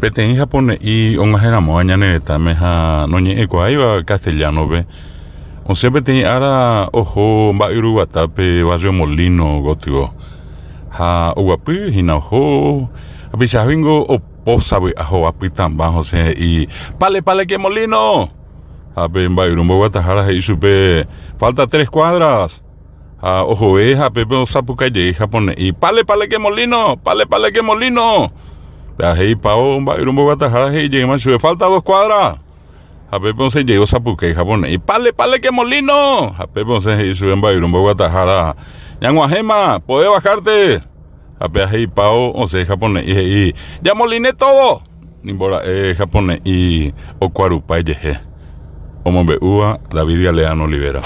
Petén japonés y un ajeramo añaneta meja no ñe iba castellano ve. On siempre tenía ahora ojo va Uruguatape barrio Molino gótico. Ha uapi hina ojo. A pesar vengo o posa ve ajo api tan bajo se y pale que Molino. A ver va Uruguatajara y supe falta 3 cuadras. A ojo a pepe sapucaye japonés y pale que Molino, pale que Molino. Ahí pao va Uruguatajara y llegamos sube falta 2 cuadras. A Pepe se llegó Zapuque, japonés. Y pale que Molino. A Pepe se hizo en Bayron, Guatajara. Yanguajema, ¿podés bajarte? A Pepe ahí pao, o sea, japonés. Y ya moliné todo. Nimbora, japonés. Y Okuarupa, yeje. Como Beúa, David Galeano Olivera.